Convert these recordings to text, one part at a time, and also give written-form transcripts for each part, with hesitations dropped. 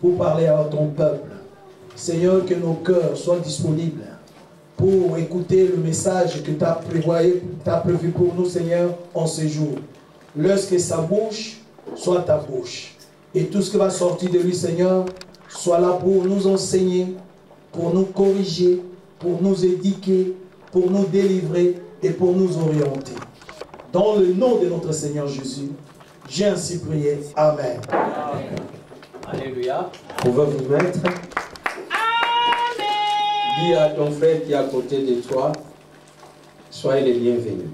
pour parler à ton peuple. Seigneur, que nos cœurs soient disponibles pour écouter le message que tu as prévu pour nous, Seigneur, en ce jour. Lorsque sa bouche soit ta bouche. Et tout ce qui va sortir de lui, Seigneur, soit là pour nous enseigner, pour nous corriger, pour nous éduquer, pour nous délivrer et pour nous orienter. Dans le nom de notre Seigneur Jésus, j'ai ainsi prié. Amen. Alléluia. Vous pouvez vous mettre. Dis à ton frère qui est à côté de toi, soyez les bienvenus.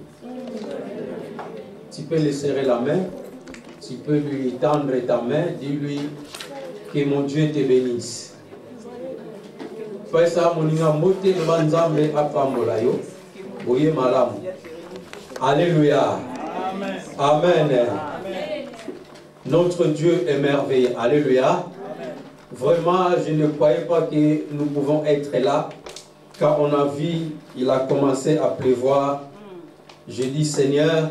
Tu peux lui serrer la main, tu peux lui tendre ta main, dis-lui que mon Dieu te bénisse. Alléluia. Amen. Notre Dieu est merveilleux. Alléluia. Vraiment, je ne croyais pas que nous pouvons être là. Quand on a vu, il a commencé à pleuvoir. J'ai dit, Seigneur,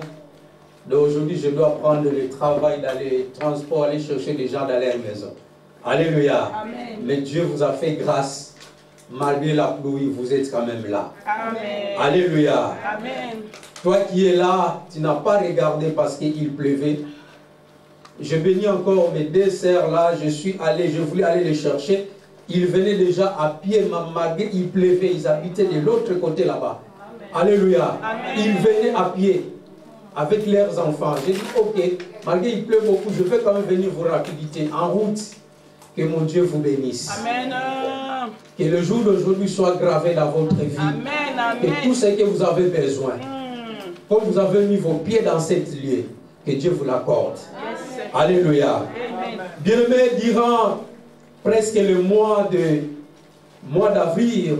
aujourd'hui, je dois prendre le travail d'aller transport, aller chercher des gens dans leur maison. Alléluia. Amen. Mais Dieu vous a fait grâce. Malgré la pluie, vous êtes quand même là. Amen. Alléluia. Amen. Toi qui es là, tu n'as pas regardé parce qu'il pleuvait. Je bénis encore mes deux sœurs là, je voulais aller les chercher. Ils venaient déjà à pied, malgré il pleuvait, ils habitaient de l'autre côté là-bas. Alléluia. Amen. Ils venaient à pied avec leurs enfants. J'ai dit, ok, malgré il pleut beaucoup, je vais quand même venir vous rapiditer en route. Que mon Dieu vous bénisse. Amen. Que le jour d'aujourd'hui soit gravé dans votre vie. Amen. Amen. Que tout ce que vous avez besoin, comme vous avez mis vos pieds dans cette lieu, que Dieu vous l'accorde. Yes. Alléluia. Bien-aimés, durant presque le mois d'avril,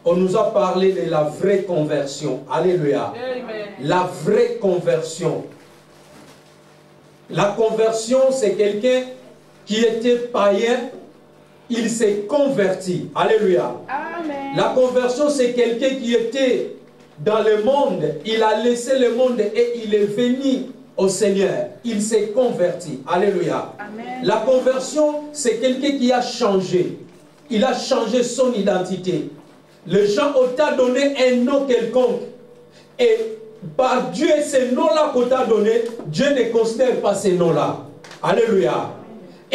on nous a parlé de la vraie conversion. Alléluia. Amen. La vraie conversion. La conversion, c'est quelqu'un qui était païen, il s'est converti. Alléluia. Amen. La conversion, c'est quelqu'un qui était dans le monde, il a laissé le monde et il est venu au Seigneur. Il s'est converti. Alléluia. Amen. La conversion, c'est quelqu'un qui a changé. Il a changé son identité. Les gens ont donné un nom quelconque. Et par Dieu, ces noms-là qu'on t'a donné, Dieu ne considère pas ces noms-là. Alléluia.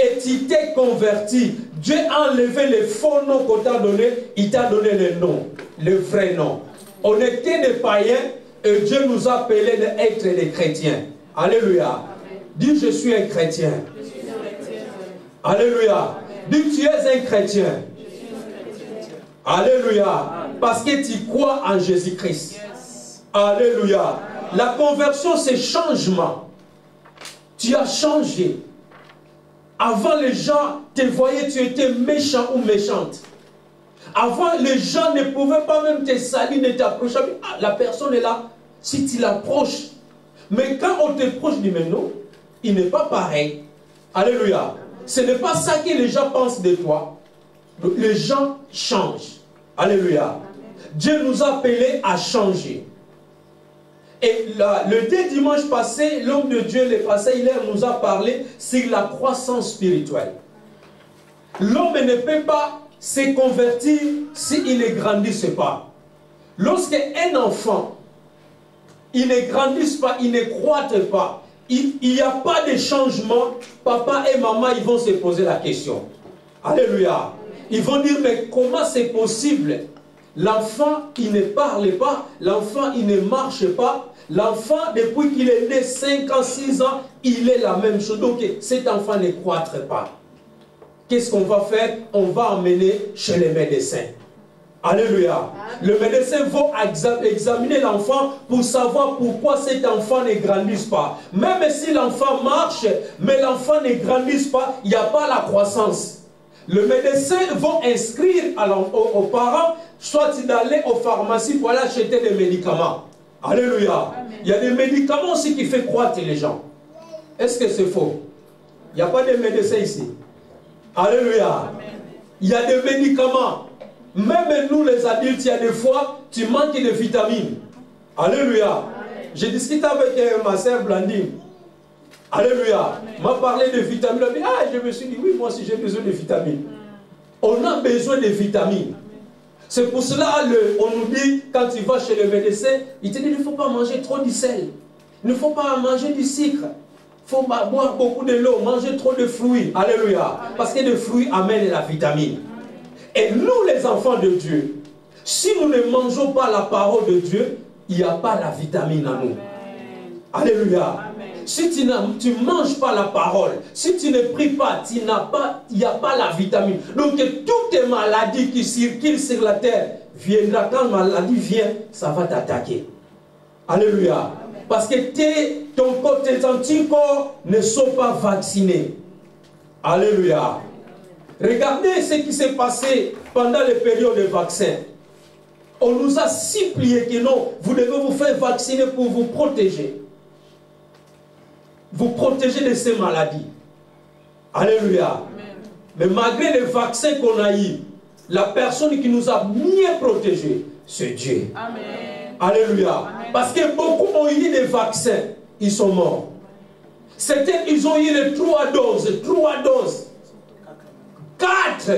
Et tu t'es converti. Dieu a enlevé les faux noms qu'on t'a donné. Il t'a donné le nom, le vrai nom. On était des païens et Dieu nous a appelés d'être des chrétiens. Alléluia. Amen. Dis, je suis un chrétien. Alléluia. Dis, tu es un chrétien. Alléluia. Amen. Parce que tu crois en Jésus-Christ. Yes. Alléluia. Amen. La conversion, c'est changement. Tu as changé. Avant, les gens te voyaient, tu étais méchant ou méchante. Avant, les gens ne pouvaient pas même te saluer, ne t'approcher. Ah, la personne est là. Si tu l'approches. Mais quand on t'approche, dis mais non, il n'est pas pareil. Alléluia. Ce n'est pas ça que les gens pensent de toi. Les gens changent. Alléluia. Dieu nous a appelés à changer. Et le deux dimanche passé, l'homme de Dieu, le passé, il nous a parlé sur la croissance spirituelle. L'homme ne peut pas se convertir s'il ne grandisse pas. Lorsqu'un enfant, il ne grandisse pas, il ne croît pas, il n'y a pas de changement, papa et maman, ils vont se poser la question. Alléluia. Ils vont dire, mais comment c'est possible? L'enfant, il ne parle pas, l'enfant, il ne marche pas. L'enfant, depuis qu'il est né 5 ans, 6 ans, il est la même chose. Donc, cet enfant ne croîtra pas. Qu'est-ce qu'on va faire? On va emmener chez les médecins. Alléluia. Le médecin va examiner l'enfant pour savoir pourquoi cet enfant ne grandisse pas. Même si l'enfant marche, mais l'enfant ne grandisse pas, il n'y a pas la croissance. Le médecin va inscrire aux parents, soit d'aller aux pharmacies pour aller acheter des médicaments. Alléluia. Amen. Il y a des médicaments aussi qui font croître les gens. Est-ce que c'est faux? Il n'y a pas de médecins ici. Alléluia. Amen. Il y a des médicaments. Même nous les adultes, il y a des fois, tu manques de vitamines. Alléluia. J'ai discuté avec ma sœur Blandine. Alléluia. M'a parlé de vitamines. Ah, je me suis dit, oui, moi aussi j'ai besoin de vitamines. On a besoin de vitamines. C'est pour cela on nous dit, quand tu vas chez le médecin, il te dit, il ne faut pas manger trop du sel. Il ne faut pas manger du sucre. Il faut boire beaucoup de l'eau, manger trop de fruits. Alléluia. Parce que les fruits amènent la vitamine. Et nous, les enfants de Dieu, si nous ne mangeons pas la parole de Dieu, il n'y a pas la vitamine en nous. Alléluia. Amen. Si tu ne manges pas la parole, si tu ne pries pas, il n'y a pas la vitamine. Donc toutes les maladies qui circulent sur la terre viendra. Quand la maladie vient, ça va t'attaquer. Alléluia. Amen. Parce que tes anticorps ne sont pas vaccinés. Alléluia. Regardez ce qui s'est passé pendant les périodes de vaccins. On nous a supplié que non, vous devez vous faire vacciner pour vous protéger. Vous protéger de ces maladies. Alléluia. Amen. Mais malgré les vaccins qu'on a eu, la personne qui nous a mieux protégés, c'est Dieu. Amen. Alléluia. Amen. Parce que beaucoup ont eu des vaccins, ils sont morts. Certains, ils ont eu les 3 doses. 4.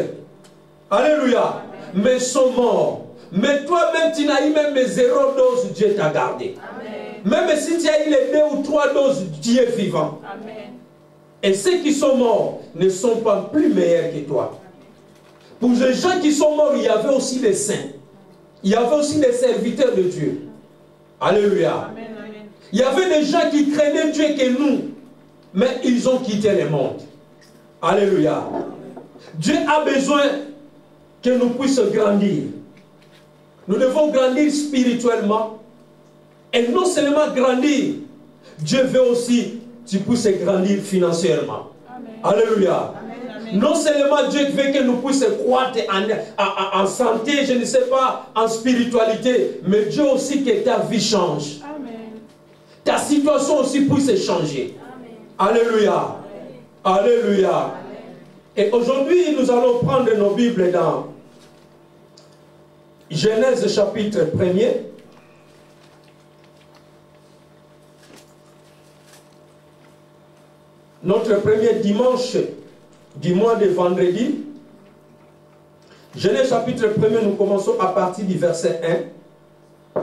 Alléluia. Amen. Mais ils sont morts. Mais toi-même, tu n'as eu même 0 dose, Dieu t'a gardé. Amen. Même si tu as eu les 2 ou 3 doses, Dieu est vivant. Amen. Et ceux qui sont morts ne sont pas plus meilleurs que toi. Pour les gens qui sont morts, il y avait aussi des saints. Il y avait aussi des serviteurs de Dieu. Alléluia. Amen. Il y avait des gens qui craignaient Dieu que nous, mais ils ont quitté le monde. Alléluia. Dieu a besoin que nous puissions grandir. Nous devons grandir spirituellement. Et non seulement grandir, Dieu veut aussi que tu puisses grandir financièrement. Amen. Alléluia. Amen. Non seulement Dieu veut que nous puissions croître en santé, je ne sais pas, en spiritualité, mais Dieu aussi que ta vie change. Amen. Ta situation aussi puisse changer. Amen. Alléluia. Amen. Alléluia. Amen. Et aujourd'hui, nous allons prendre nos Bibles dans Genèse chapitre 1er. Notre premier dimanche du mois de vendredi. Genèse chapitre 1er, nous commençons à partir du verset 1.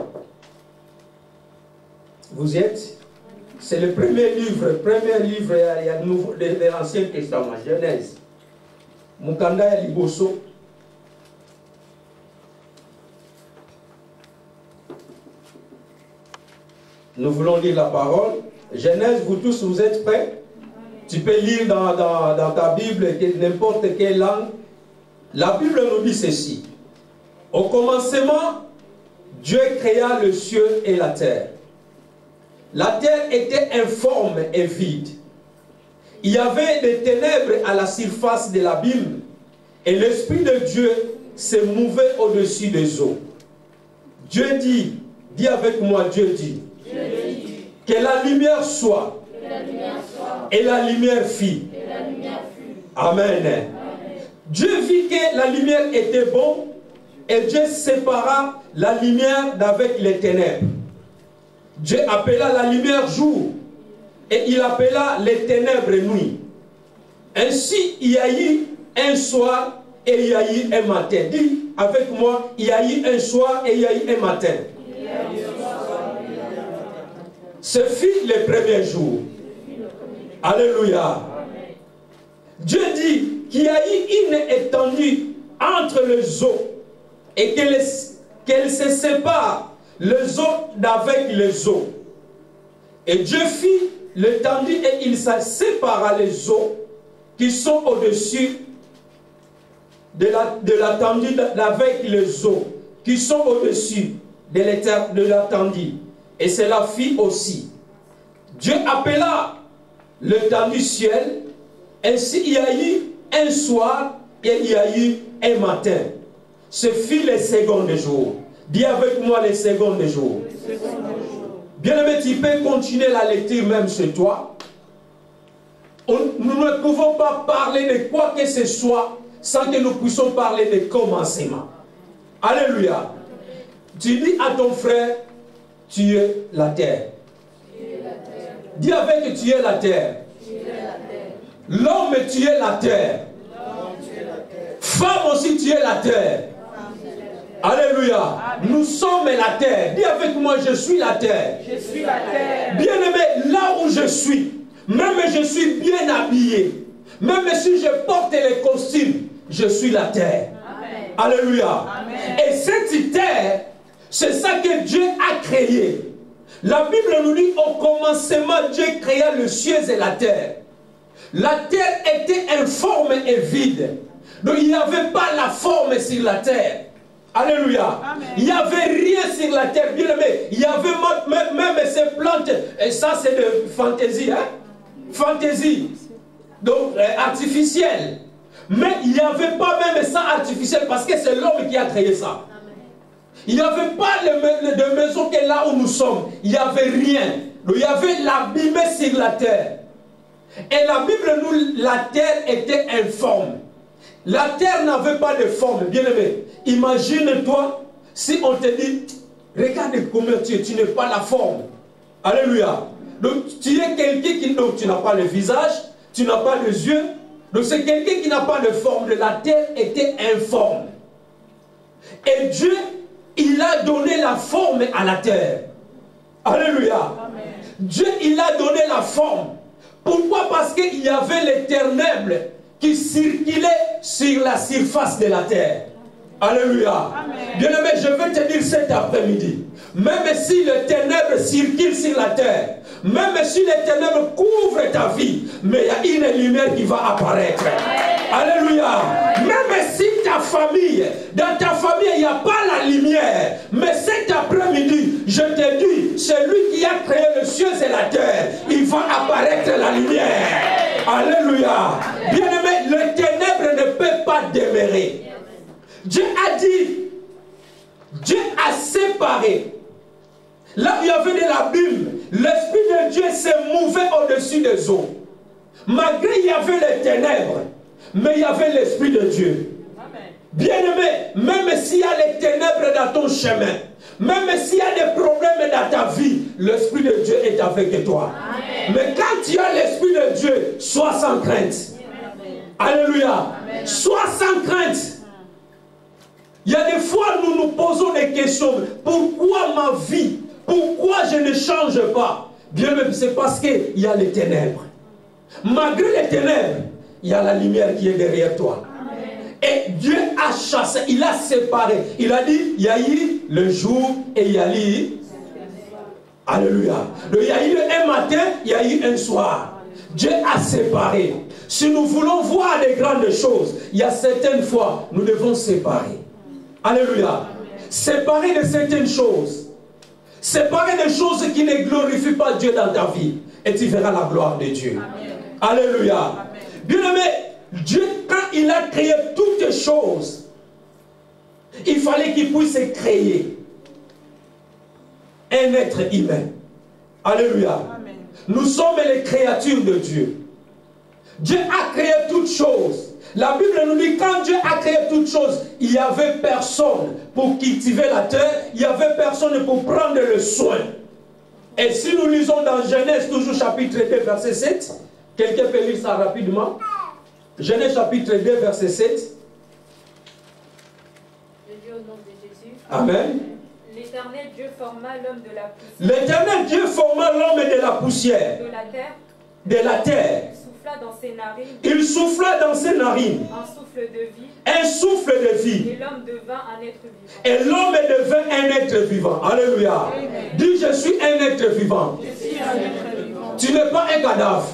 Vous y êtes? C'est le premier livre il y a de l'Ancien Testament, Genèse. Mukanda Liboso. Nous voulons lire la parole. Genèse, vous tous, vous êtes prêts? Tu peux lire dans ta Bible n'importe quelle langue. La Bible nous dit ceci. Au commencement, Dieu créa le ciel et la terre. La terre était informe et vide. Il y avait des ténèbres à la surface de l'abîme et l'Esprit de Dieu se mouvait au-dessus des eaux. Dieu dit, dis avec moi, Dieu dit, que la lumière soit. Et la lumière fit. Amen. Amen. Dieu vit que la lumière était bonne et Dieu sépara la lumière d'avec les ténèbres. Dieu appela la lumière jour et il appela les ténèbres nuit. Ainsi il y a eu un soir et il y a eu un matin. Dis avec moi, il y a eu un soir et il y a eu un matin. Ce fut le premier jour. Alléluia. Dieu dit qu'il y a eu une étendue entre les eaux et qu'elle se sépare les eaux d'avec les eaux. Et Dieu fit l'étendue et il se sépara les eaux qui sont au-dessus de l'étendue d'avec les eaux qui sont au-dessus de l'étendue. Et cela fit aussi. Dieu appela l'étendue ciel. Ainsi il y a eu un soir et il y a eu un matin. Ce fut le second jour. Dis avec moi le second jour. Bien-aimé, tu peux continuer la lecture même chez toi. Nous ne pouvons pas parler de quoi que ce soit sans que nous puissions parler de commencement. Alléluia. Tu dis à ton frère, tu es la terre. Dis avec, tu es la terre. L'homme, tu es la terre. Femme aussi, tu es la terre. Alléluia. Nous sommes la terre. Dis avec moi, je suis la terre. Je suis la terre. Bien-aimé, là où je suis, même je suis bien habillé, même si je porte les costumes, je suis la terre. Amen. Alléluia. Amen. Et cette terre, c'est ça que Dieu a créé. La Bible nous dit, au commencement, Dieu créa le ciel et la terre. La terre était informe et vide. Donc il n'y avait pas la forme sur la terre. Alléluia. Amen. Il n'y avait rien sur la terre, bien aimé. Il y avait même ces plantes, et ça c'est de fantaisie, hein? Fantaisie. Donc artificielle. Mais il n'y avait pas même ça artificiel parce que c'est l'homme qui a créé ça. Il n'y avait pas de maison que là où nous sommes. Il n'y avait rien. Donc il y avait l'abîmé sur la terre. Et la Bible nous, la terre était informe. La terre n'avait pas de forme, bien aimé. Imagine-toi si on te dit, regarde comment tu n'es pas la forme. Alléluia. Donc tu es quelqu'un qui, donc tu n'as pas le visage, tu n'as pas les yeux. Donc c'est quelqu'un qui n'a pas de forme. La terre était informe. Et Dieu, il a donné la forme à la terre. Alléluia. Amen. Dieu, il a donné la forme. Pourquoi? Parce qu'il y avait les ténèbres qui circulaient sur la surface de la terre. Alléluia. Bien-aimé, je vais te dire cet après-midi, même si les ténèbres circulent sur la terre, même si les ténèbres couvrent ta vie, mais il y a une lumière qui va apparaître. Alléluia. Même si ta famille, dans ta famille, il n'y a pas la lumière, mais cet après-midi, je te dis, celui qui a créé le ciel et la terre, il va apparaître la lumière. Alléluia. Bien-aimé, les ténèbres ne peuvent pas demeurer. Dieu a dit, Dieu a séparé. Là où il y avait de l'abîme, l'Esprit de Dieu s'est mouvé au-dessus des eaux. Malgré il y avait les ténèbres, mais il y avait l'Esprit de Dieu. Bien-aimé, même s'il y a les ténèbres dans ton chemin, même s'il y a des problèmes dans ta vie, l'Esprit de Dieu est avec toi. Amen. Mais quand tu as l'Esprit de Dieu, sois sans crainte. Amen. Alléluia. Amen. Sois sans crainte. Il y a des fois nous nous posons des questions. Pourquoi ma vie? Pourquoi je ne change pas? Bien même c'est parce qu'il y a les ténèbres. Malgré les ténèbres, il y a la lumière qui est derrière toi. Et Dieu a chassé, il a séparé. Il a dit, il y a eu le jour et il y a eu... Alléluia. Donc, il y a eu un matin, il y a eu un soir. Dieu a séparé. Si nous voulons voir des grandes choses, il y a certaines fois, nous devons séparer. Alléluia. Séparer de certaines choses. Séparer des choses qui ne glorifient pas Dieu dans ta vie. Et tu verras la gloire de Dieu. Amen. Alléluia. Bien-aimé, Dieu, quand il a créé toutes choses, il fallait qu'il puisse créer un être humain. Alléluia. Amen. Nous sommes les créatures de Dieu. Dieu a créé toutes choses. La Bible nous dit quand Dieu a créé toutes choses, il n'y avait personne pour cultiver la terre, il n'y avait personne pour prendre le soin. Et si nous lisons dans Genèse, toujours chapitre 2, verset 7, quelqu'un peut lire ça rapidement. Genèse chapitre 2, verset 7. Je dis au nom de Jésus. Amen. L'Éternel Dieu forma l'homme de la poussière. L'Éternel Dieu forma l'homme de la poussière. De la terre. De la terre. Il souffla dans ses narines. Il souffla dans ses narines. Un souffle de vie. Un souffle de vie. Et l'homme devint un être vivant. Et l'homme devint un être vivant. Alléluia. Amen. Dis, je suis un être vivant. Je suis un être vivant. Tu n'es pas un cadavre.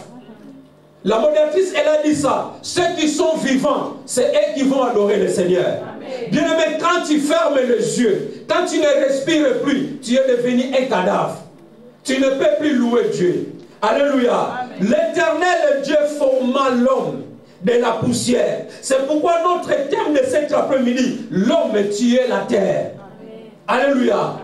La modératrice, elle a dit ça. Ceux qui sont vivants, c'est eux qui vont adorer le Seigneur. Bien-aimé, quand tu fermes les yeux, quand tu ne respires plus, tu es devenu un cadavre. Tu ne peux plus louer Dieu. Alléluia. L'Éternel Dieu forma l'homme de la poussière. C'est pourquoi notre thème de cet après-midi, l'homme, tu es la terre. Amen. Alléluia. Amen.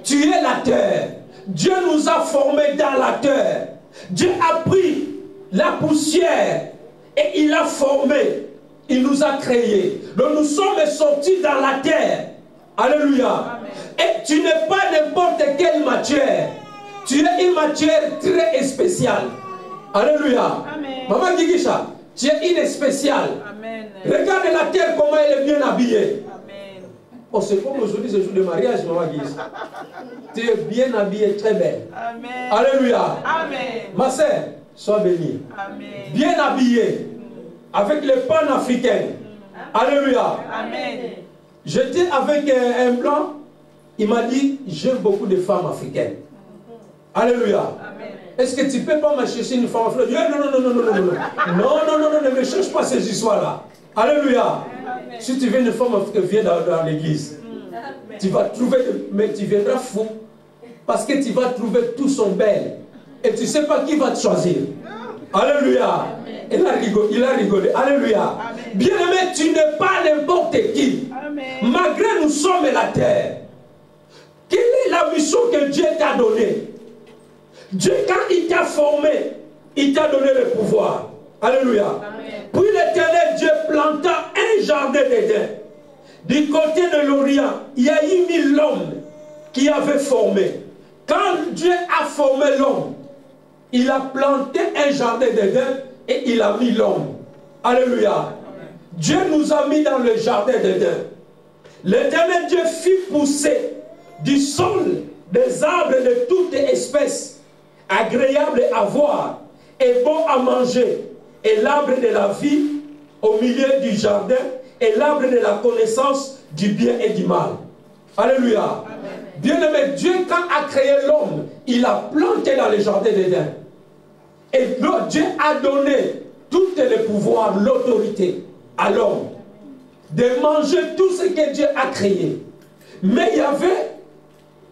Tu es la terre. Dieu nous a formés dans la terre. Dieu a pris la poussière et il a formé. Il nous a créés. Donc nous sommes sortis dans la terre. Alléluia. Amen. Et tu n'es pas n'importe quelle matière. Tu es une matière très spéciale. Alléluia. Amen. Maman Gigisha, tu es une spéciale. Amen. Regarde la terre, comment elle est bien habillée. Amen. Oh, c'est comme aujourd'hui, c'est jour de mariage, Maman Gigisha. Tu es bien habillée, très belle. Amen. Alléluia. Amen. Ma sœur, sois bénie. Amen. Bien habillée, avec les panafricaines. Alléluia. Amen. J'étais avec un blanc, il m'a dit, j'aime beaucoup de femmes africaines. Alléluia. Amen. Est-ce que tu ne peux pas me chercher une femme africaine? Non, ne me cherche pas ces histoires-là. Alléluia. Si tu veux une femme africaine, viens dans l'église. Tu vas trouver, mais tu viendras fou. Parce que tu vas trouver tout son bel. Et tu ne sais pas qui va te choisir. Alléluia. Il a rigolé. Alléluia. Bien-aimé, tu n'es pas n'importe qui. Amen. Malgré nous sommes la terre. Quelle est la mission que Dieu t'a donnée? Dieu, quand il t'a formé, il t'a donné le pouvoir. Alléluia. Amen. Puis l'Éternel Dieu planta un jardin d'Éden. Du côté de l'Orient, il y a eu 1000 hommes qui avaient formé. Quand Dieu a formé l'homme, il a planté un jardin d'Éden et il a mis l'homme. Alléluia. Amen. Dieu nous a mis dans le jardin d'Éden. L'Éternel Dieu fit pousser du sol des arbres de toute espèce, agréables à voir et bon à manger, et l'arbre de la vie au milieu du jardin, et l'arbre de la connaissance du bien et du mal. Alléluia. Bien-aimé, Dieu, quand a créé l'homme, il a planté dans le jardin d'Éden. Et Dieu a donné tous les pouvoirs, l'autorité à l'homme de manger tout ce que Dieu a créé. Mais il y avait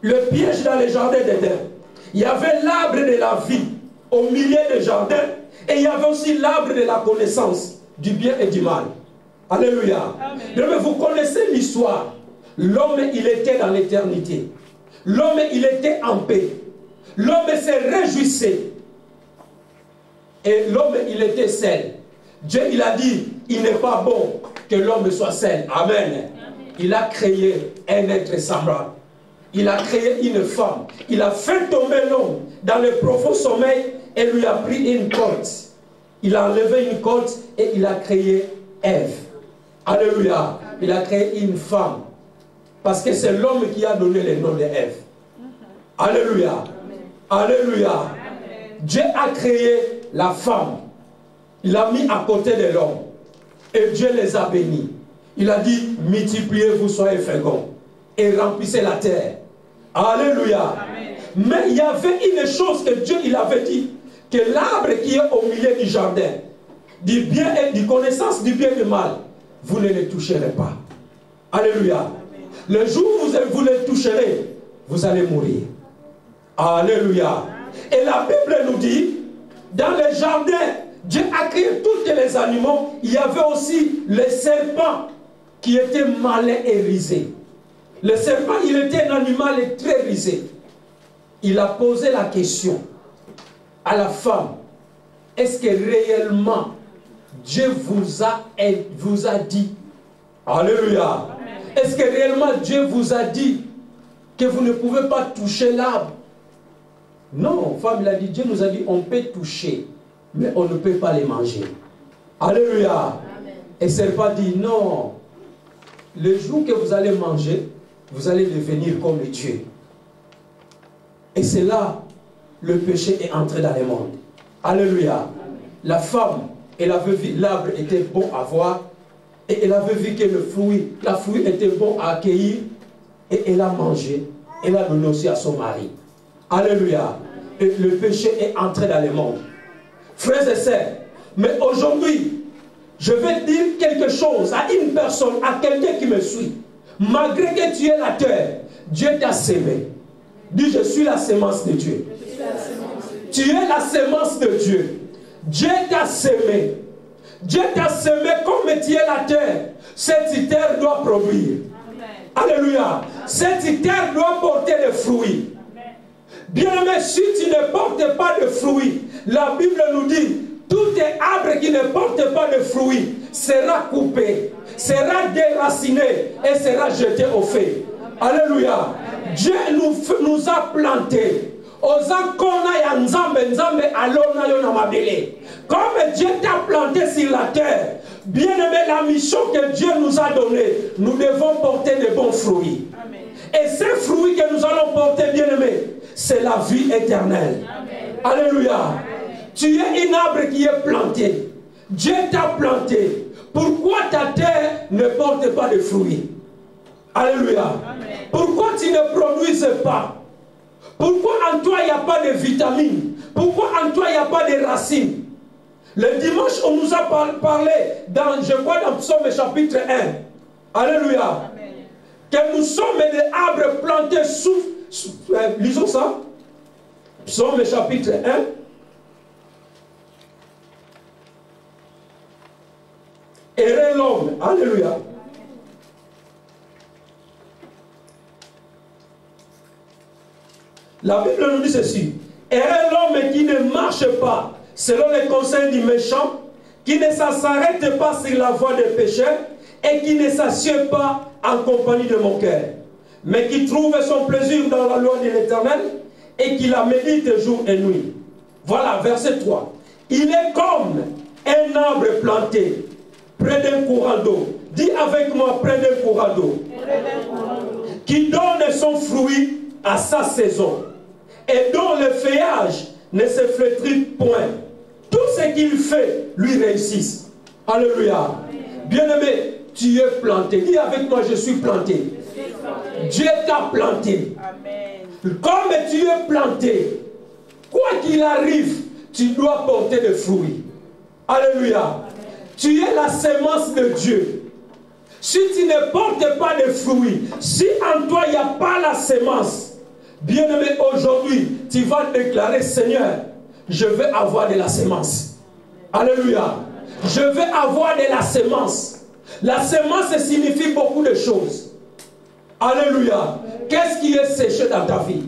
le piège dans le jardin d'Éden. Il y avait l'arbre de la vie au milieu du jardin, et il y avait aussi l'arbre de la connaissance du bien et du mal. Alléluia. Amen. Vous connaissez l'histoire. L'homme, il était dans l'éternité. L'homme, il était en paix. L'homme se réjouissait. Et l'homme, il était seul. Dieu, il a dit, il n'est pas bon que l'homme soit seul. Amen. Amen. Il a créé un être semblable. Il a créé une femme. Il a fait tomber l'homme dans le profond sommeil et lui a pris une corde. Il a enlevé une corde et il a créé Ève. Alléluia. Amen. Il a créé une femme. Parce que c'est l'homme qui a donné le nom d'Ève. Alléluia. Amen. Alléluia. Amen. Dieu a créé la femme. Il l'a mis à côté de l'homme. Et Dieu les a bénis. Il a dit, multipliez-vous, soyez féconds. Et remplissez la terre. Alléluia. Amen. Mais il y avait une chose que Dieu il avait dit, que l'arbre qui est au milieu du jardin, du bien et du connaissance du bien et du mal, vous ne le toucherez pas. Alléluia. Amen. Le jour où vous le toucherez, vous allez mourir. Alléluia. Amen. Et la Bible nous dit, dans le jardin, Dieu a créé tous les animaux. Il y avait aussi les serpents qui étaient malins et risés. Le serpent, il était un animal très risé. Il a posé la question à la femme, est-ce que réellement Dieu vous a dit, alléluia, est-ce que réellement Dieu vous a dit que vous ne pouvez pas toucher l'arbre? Non, femme, il a dit, Dieu nous a dit, on peut toucher, mais on ne peut pas les manger. Alléluia. Amen. Et le serpent dit, non, le jour que vous allez manger, vous allez devenir comme les dieux. Et c'est là le péché est entré dans le monde. Alléluia. Amen. La femme, elle avait vu l'arbre était bon à voir, et elle avait vu que le fruit était bon à accueillir, et elle a mangé. Elle a donné aussi à son mari. Alléluia. Et le péché est entré dans le monde. Frères et sœurs, mais aujourd'hui, je vais dire quelque chose à une personne, à quelqu'un qui me suit. Malgré que tu es la terre, Dieu t'a sémé. Dis, je suis la sémence de Dieu. Tu es la sémence de Dieu. Dieu t'a sémé. Dieu t'a sémé comme tu es la terre. Cette terre doit produire. Amen. Alléluia. Cette terre doit porter des fruits. Bien-aimé, si tu ne portes pas de fruits, la Bible nous dit, tout arbre qui ne porte pas de fruits sera coupé, sera déraciné et sera jeté au feu. Alléluia. Dieu nous a plantés Comme Dieu t'a planté sur la terre, bien aimé, la mission que Dieu nous a donnée, nous devons porter de bons fruits. Amen. Et ces fruits que nous allons porter, bien aimé, c'est la vie éternelle. Amen. Alléluia. Amen. Tu es un arbre qui est planté. Dieu t'a planté. Pourquoi ta terre ne porte pas de fruits? Alléluia. Amen. Pourquoi tu ne produises pas? Pourquoi en toi il n'y a pas de vitamines? Pourquoi en toi il n'y a pas de racines? Le dimanche, on nous a parlé, je crois dans Psaume chapitre 1. Alléluia. Amen. Que nous sommes des arbres plantés lisons ça. Psaume chapitre 1. Errer l'homme. Alléluia. La Bible nous dit ceci. Errer l'homme qui ne marche pas selon les conseils du méchant, qui ne s'arrête pas sur la voie des pécheurs et qui ne s'assied pas en compagnie de mon cœur, mais qui trouve son plaisir dans la loi de l'Éternel et qui la médite jour et nuit. Voilà, verset 3. Il est comme un arbre planté près d'un courant d'eau. Dis avec moi, près d'un courant d'eau. Qui donne son fruit à sa saison et dont le feuillage ne se flétrit point. Tout ce qu'il fait lui réussit. Alléluia. Bien-aimé, tu es planté. Dis avec moi, je suis planté. Dieu t'a planté. Amen. Comme tu es planté, quoi qu'il arrive, tu dois porter des fruits. Alléluia. Amen. Tu es la semence de Dieu. Si tu ne portes pas de fruits, si en toi il n'y a pas la semence, bien-aimé, aujourd'hui, tu vas déclarer, Seigneur, je veux avoir de la semence. Alléluia. Je veux avoir de la semence. La semence signifie beaucoup de choses. Alléluia. Qu'est-ce qui est séché dans ta vie?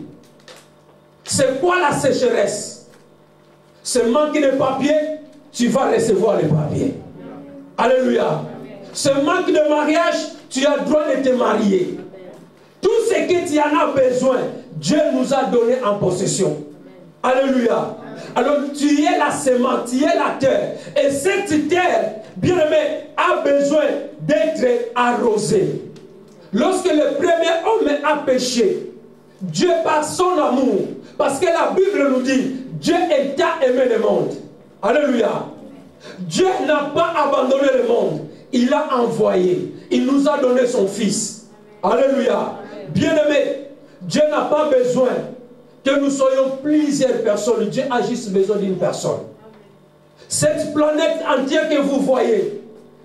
C'est quoi la sécheresse? Ce manque de papier, tu vas recevoir les papiers. Alléluia. Ce manque de mariage, tu as le droit de te marier. Tout ce que tu en as besoin, Dieu nous a donné en possession. Alléluia. Alors tu es la semence, tu es la terre. Et cette terre, bien aimé, a besoin d'être arrosée. Lorsque le premier homme a péché, Dieu par son amour, parce que la Bible nous dit, Dieu a aimé le monde. Alléluia. Dieu n'a pas abandonné le monde. Il a envoyé. Il nous a donné son Fils. Alléluia. Bien-aimé, Dieu n'a pas besoin que nous soyons plusieurs personnes. Dieu a juste besoin d'une personne. Cette planète entière que vous voyez,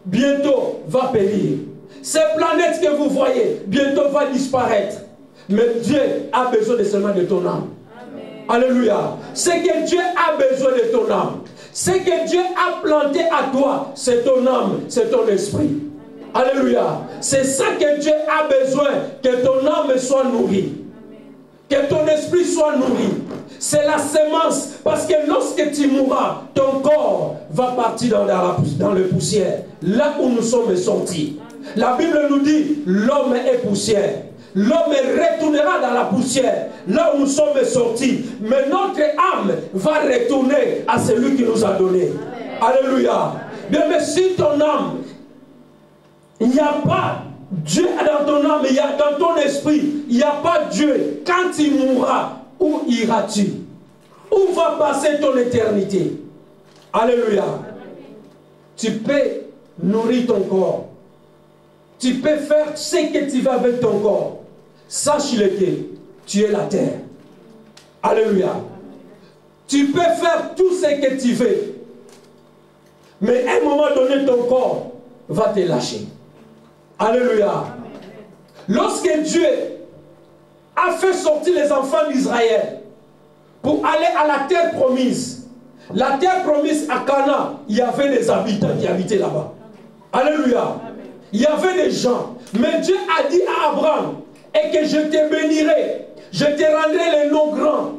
bientôt va périr. Cette planète que vous voyez, bientôt va disparaître. Mais Dieu a besoin seulement de ton âme. Amen. Alléluia. Ce que Dieu a besoin de ton âme. Ce que Dieu a planté à toi, c'est ton âme, c'est ton esprit. Amen. Alléluia. C'est ça que Dieu a besoin, que ton âme soit nourrie. Que ton esprit soit nourri. C'est la semence. Parce que lorsque tu mourras, ton corps va partir dans le poussière. Là où nous sommes sortis. La Bible nous dit, l'homme est poussière. L'homme retournera dans la poussière. Là où nous sommes sortis. Mais notre âme va retourner à celui qui nous a donné. Amen. Alléluia. Bien, mais si ton âme, il n'y a pas Dieu dans ton âme, il y a dans ton esprit, il n'y a pas Dieu. Quand tu mourras, où iras-tu? Où va passer ton éternité? Alléluia. Tu peux nourrir ton corps. Tu peux faire ce que tu veux avec ton corps. Sache-le que tu es la terre. Alléluia. Tu peux faire tout ce que tu veux. Mais à un moment donné, ton corps va te lâcher. Alléluia. Lorsque Dieu a fait sortir les enfants d'Israël pour aller à la terre promise, la terre promise à Canaan, il y avait des habitants qui habitaient là-bas. Alléluia. Il y avait des gens. Mais Dieu a dit à Abraham, et que je te bénirai, je te rendrai le nom grand,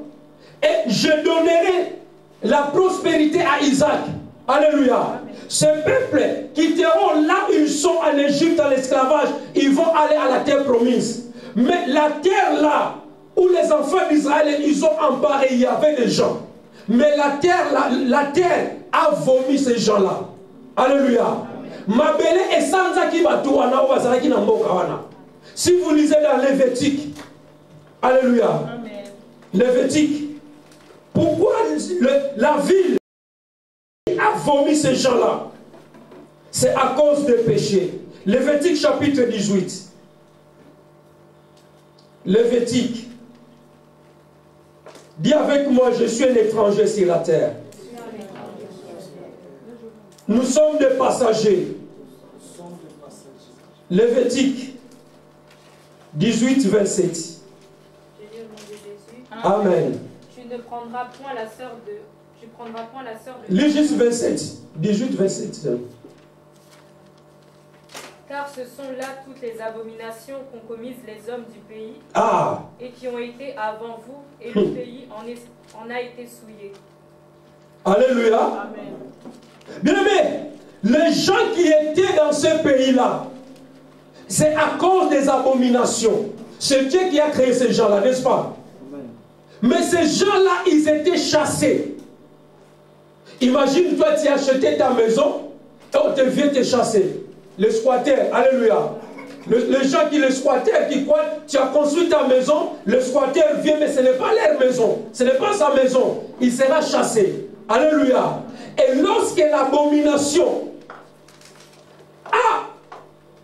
et je donnerai la prospérité à Isaac. Alléluia. Ces peuples quitteront là où ils sont en Égypte, en esclavage, ils vont aller à la terre promise. Mais la terre là, où les enfants d'Israël, ils ont emparé, il y avait des gens. Mais la terre a vomi ces gens-là. Alléluia. Mabele et Sanzaki Batouana ou Bazaraki Nambokawana. Si vous lisez dans Lévitique, alléluia, Lévitique, pourquoi la ville a vomi ces gens-là? C'est à cause des péchés. Lévitique chapitre 18. Lévitique. Dis avec moi, je suis un étranger sur la terre. Nous sommes des passagers. Lévitique 18, 27. Je lis au nom de Jésus. Amen. Tu ne prendras point la sœur de... Tu prendras point la sœur de... Lis juste 27. 18, 27. Car ce sont là toutes les abominations qu'ont commises les hommes du pays et qui ont été avant vous, et le pays en a été souillé. Alléluia. Amen. Bien-aimés, les gens qui étaient dans ce pays-là, c'est à cause des abominations. C'est Dieu qui a créé ces gens-là, n'est-ce pas? Amen. Mais ces gens-là, ils étaient chassés. Imagine, toi, tu as acheté ta maison et on te vient te chasser. Les squatteurs, alléluia. Les gens qui les squatteurs, qui croient, tu as construit ta maison, le squatteur vient, mais ce n'est pas leur maison, ce n'est pas sa maison. Il sera chassé. Alléluia. Et lorsque l'abomination,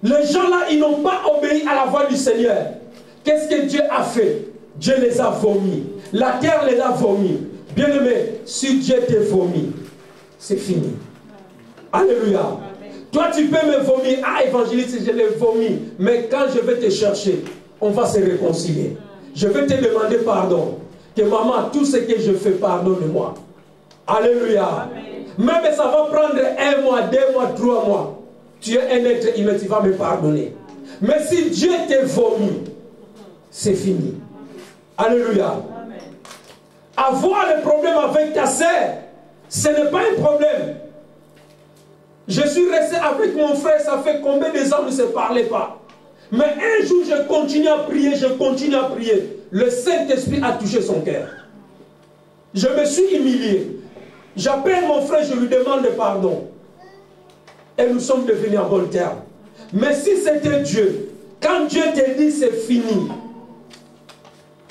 les gens là, ils n'ont pas obéi à la voix du Seigneur. Qu'est-ce que Dieu a fait? Dieu les a vomis. La terre les a vomis. Bien-aimé, si Dieu te vomit, c'est fini. Alléluia. Toi, tu peux me vomir. Évangéliste, je l'ai vomi. Mais quand je vais te chercher, on va se réconcilier. Je vais te demander pardon. Que maman, tout ce que je fais, pardonne-moi. Alléluia. Même ça va prendre 1 mois, 2 mois, 3 mois. Tu es un être humain, tu vas me pardonner. Mais si Dieu te vomit, c'est fini. Alléluia. Avoir le problème avec ta sœur, ce n'est pas un problème. Je suis resté avec mon frère, ça fait combien de ans on ne se parlait pas. Mais un jour, je continue à prier, je continue à prier. Le Saint-Esprit a touché son cœur. Je me suis humilié. J'appelle mon frère, je lui demande pardon. Et nous sommes devenus en bon terme. Mais si c'était Dieu, quand Dieu te dit c'est fini,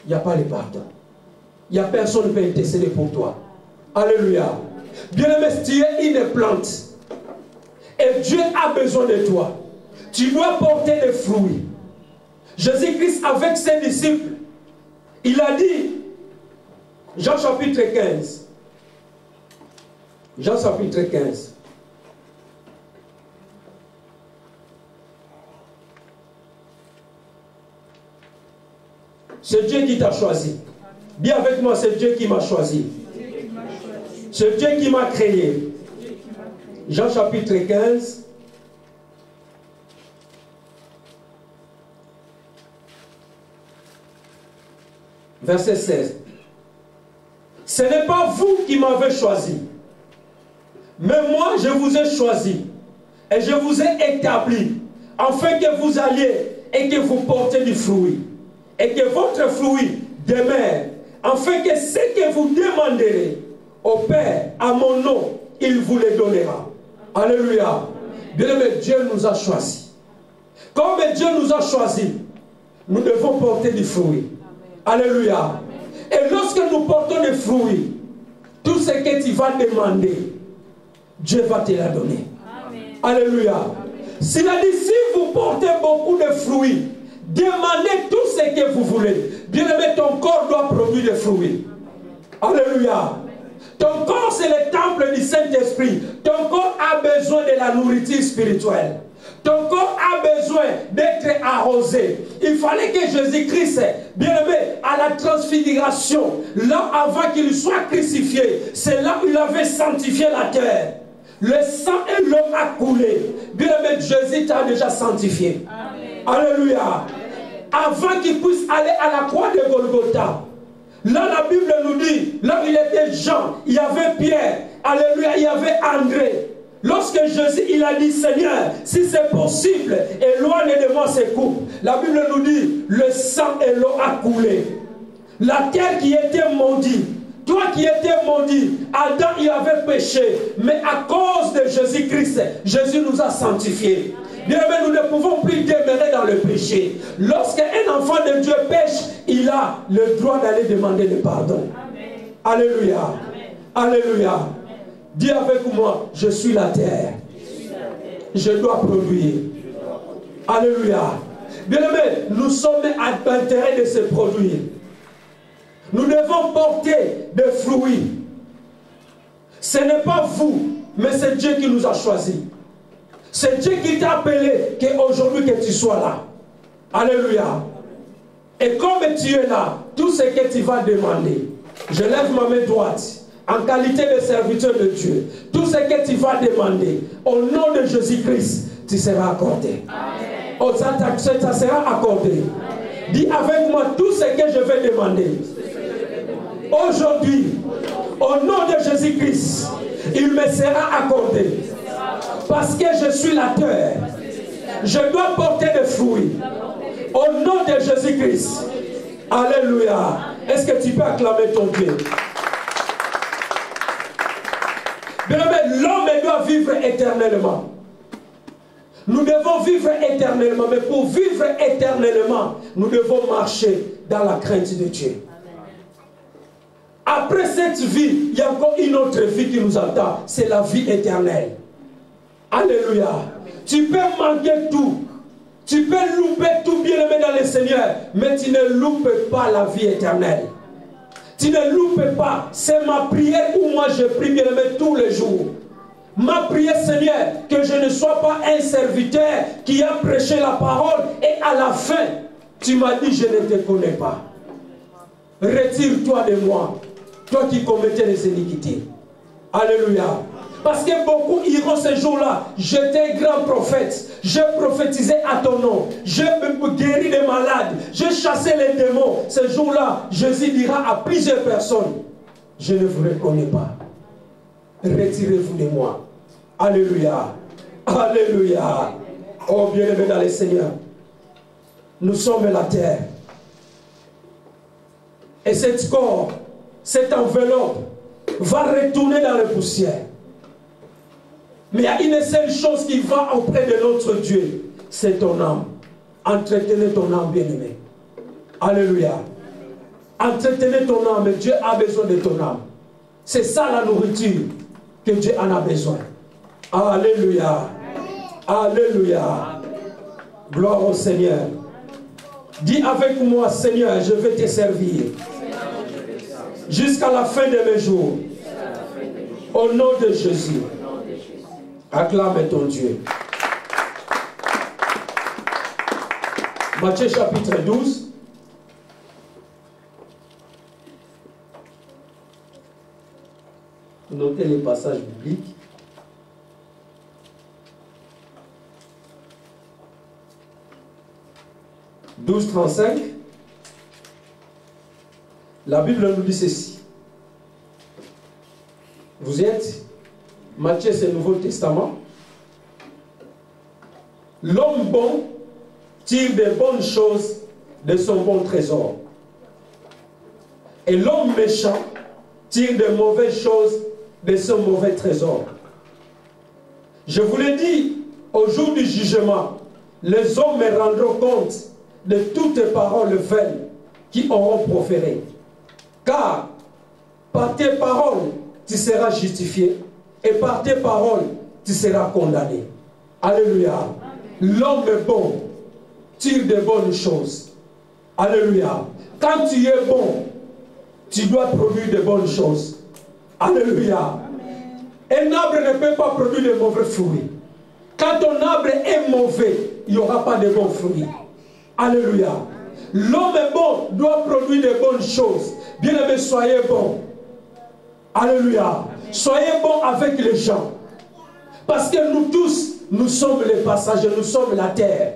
il n'y a pas de pardon. Il n'y a personne qui peut intercéder pour toi. Alléluia. Bien-aimé, tu es une plante. Et Dieu a besoin de toi. Tu dois porter des fruits. Jésus-Christ, avec ses disciples, il a dit, Jean chapitre 15. Jean chapitre 15. C'est Dieu qui t'a choisi. Dis avec moi, c'est Dieu qui m'a choisi. C'est Dieu qui m'a créé. Jean chapitre 15. Verset 16. Ce n'est pas vous qui m'avez choisi, mais moi je vous ai choisi et je vous ai établi afin que vous alliez et que vous portez du fruit et que votre fruit demeure, afin que ce que vous demanderez au Père à mon nom, il vous le donnera. Alléluia. Bien-aimé, Dieu nous a choisis. Comme Dieu nous a choisis, nous devons porter du fruit. Alléluia. Et lorsque nous portons des fruits, tout ce que tu vas demander, Dieu va te la donner. Amen. Alléluia. S'il a dit, si vous portez beaucoup de fruits, demandez tout ce que vous voulez. Bien-aimé, ton corps doit produire des fruits. Alléluia. Ton corps, c'est le temple du Saint-Esprit. Ton corps a besoin de la nourriture spirituelle. Ton corps a besoin d'être arrosé. Il fallait que Jésus-Christ, bien-aimé, à la transfiguration, là avant qu'il soit crucifié, c'est là où il avait sanctifié la terre. Le sang et l'eau a coulé. Bien-aimé, Jésus t'a déjà sanctifié. Amen. Alléluia. Amen. Avant qu'il puisse aller à la croix de Golgotha, là la Bible nous dit, là où il était Jean, il y avait Pierre, alléluia, il y avait André. Lorsque Jésus, il a dit, Seigneur, si c'est possible, éloigne de moi ces coupes. La Bible nous dit, le sang et l'eau a coulé. La terre qui était maudite. Toi qui étais maudit, Adam il avait péché, mais à cause de Jésus-Christ, Jésus nous a sanctifiés. Bien aimé, nous ne pouvons plus demeurer dans le péché. Lorsqu'un enfant de Dieu pêche, il a le droit d'aller demander le pardon. Amen. Alléluia. Amen. Alléluia. Amen. Dis avec moi, je suis la terre. Je dois produire. Alléluia. Bien aimé, nous sommes à l'intérêt de se produire. Nous devons porter des fruits. Ce n'est pas vous, mais c'est Dieu qui nous a choisis. C'est Dieu qui t'a appelé qu'aujourd'hui que tu sois là. Alléluia. Et comme tu es là, tout ce que tu vas demander, je lève ma main droite en qualité de serviteur de Dieu. Tout ce que tu vas demander, au nom de Jésus-Christ, tu seras accordé. Amen. Oh, ça sera accordé. Amen. Dis avec moi tout ce que je vais demander. Aujourd'hui, au nom de Jésus-Christ, il me sera accordé. Parce que je suis la terre. Je dois porter des fruits. Au nom de Jésus-Christ. Alléluia. Est-ce que tu peux acclamer ton Dieu? L'homme doit vivre éternellement. Nous devons vivre éternellement. Mais pour vivre éternellement, nous devons marcher dans la crainte de Dieu. Après cette vie, il y a encore une autre vie qui nous attend. C'est la vie éternelle. Alléluia. Tu peux manquer tout. Tu peux louper tout, bien aimé dans le Seigneur. Mais tu ne loupes pas la vie éternelle. Tu ne loupes pas. C'est ma prière où moi je prie, bien aimé, tous les jours. Ma prière, Seigneur, que je ne sois pas un serviteur qui a prêché la parole et à la fin, tu m'as dit je ne te connais pas. Retire-toi de moi. Toi qui commettais les iniquités. Alléluia. Parce que beaucoup iront ce jour-là. J'étais grand prophète. Je prophétisais à ton nom. Je guéris les malades. Je chassais les démons. Ce jour-là, Jésus dira à plusieurs personnes, je ne vous reconnais pas. Retirez-vous de moi. Alléluia. Alléluia. Oh bien-aimé dans le Seigneur. Nous sommes la terre. Et cet corps, cette enveloppe va retourner dans la poussière. Mais il y a une seule chose qui va auprès de notre Dieu, c'est ton âme. Entretenez ton âme, bien-aimé. Alléluia. Entretenez ton âme. Dieu a besoin de ton âme. C'est ça la nourriture que Dieu en a besoin. Alléluia. Alléluia. Gloire au Seigneur. Dis avec moi, Seigneur, je vais te servir jusqu'à la fin de mes jours. Au nom de Jésus. Acclame ton Dieu. Matthieu chapitre 12. Notez les passages bibliques. « 12:35 » La Bible nous dit ceci. Vous êtes, Matthieu c'est le Nouveau Testament. L'homme bon tire des bonnes choses de son bon trésor. Et l'homme méchant tire des mauvaises choses de son mauvais trésor. Je vous l'ai dit, au jour du jugement, les hommes me rendront compte de toutes les paroles vaines qui auront proférées. Car par tes paroles, tu seras justifié, et par tes paroles, tu seras condamné. Alléluia. L'homme bon tire de bonnes choses. Alléluia. Quand tu es bon, tu dois produire de bonnes choses. Alléluia. Un arbre ne peut pas produire de mauvais fruits. Quand ton arbre est mauvais, il n'y aura pas de bons fruits. Alléluia. L'homme bon doit produire de bonnes choses. Bien-aimés, soyez bons. Alléluia. Soyez bons avec les gens. Parce que nous tous, nous sommes les passagers, nous sommes la terre.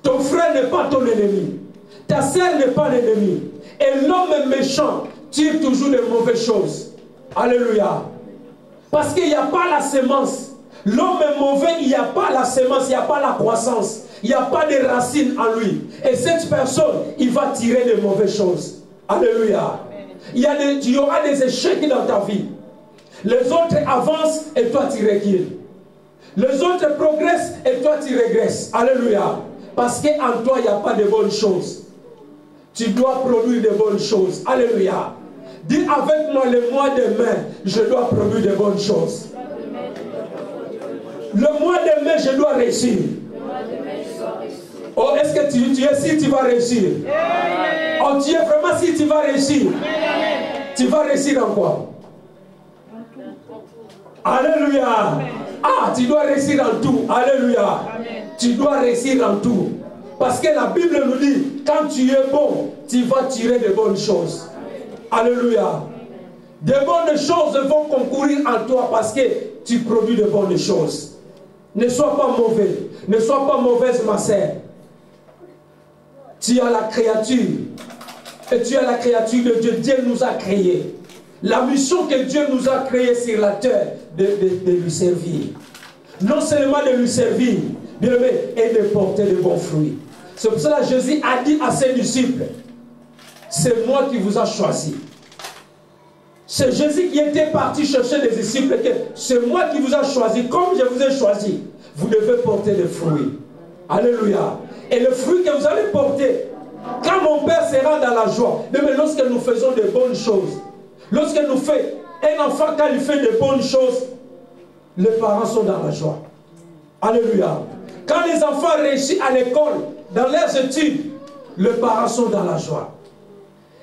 Ton frère n'est pas ton ennemi. Ta sœur n'est pas l'ennemi. Et l'homme méchant tire toujours de mauvaises choses. Alléluia. Parce qu'il n'y a pas la sémence. L'homme mauvais, il n'y a pas la sémence, il n'y a pas la croissance. Il n'y a pas de racines en lui. Et cette personne, il va tirer de mauvaises choses. Alléluia. Il y aura des échecs dans ta vie. Les autres avancent et toi tu recules. Les autres progressent et toi tu régresses. Alléluia. Parce qu'en toi il n'y a pas de bonnes choses. Tu dois produire de bonnes choses. Alléluia. Dis avec moi, le mois de mai, je dois produire de bonnes choses. Le mois de mai, je dois réussir. Oh, est-ce que tu es si tu vas réussir? Oh, tu es vraiment si tu vas réussir? Tu vas réussir en quoi? Alléluia. Ah, tu dois réussir en tout. Alléluia. Tu dois réussir en tout. Parce que la Bible nous dit, quand tu es bon, tu vas tirer de bonnes choses. Alléluia. De bonnes choses vont concourir en toi parce que tu produis de bonnes choses. Ne sois pas mauvais. Ne sois pas mauvaise, ma sœur. Tu as la créature. Et tu es la créature de Dieu. Dieu nous a créés. La mission que Dieu nous a créée sur la terre, de lui servir. Non seulement de lui servir, et de porter de bons fruits. C'est pour cela que Jésus a dit à ses disciples, c'est moi qui vous a choisi. C'est Jésus qui était parti chercher des disciples. C'est moi qui vous a choisi. Comme je vous ai choisi, vous devez porter des fruits. Alléluia. Et le fruit que vous allez porter, quand mon Père sera dans la joie, mais lorsque nous faisons de bonnes choses, lorsque nous faisons, un enfant quand il fait de bonnes choses, les parents sont dans la joie. Alléluia. Quand les enfants réussissent à l'école, dans leurs études, les parents sont dans la joie.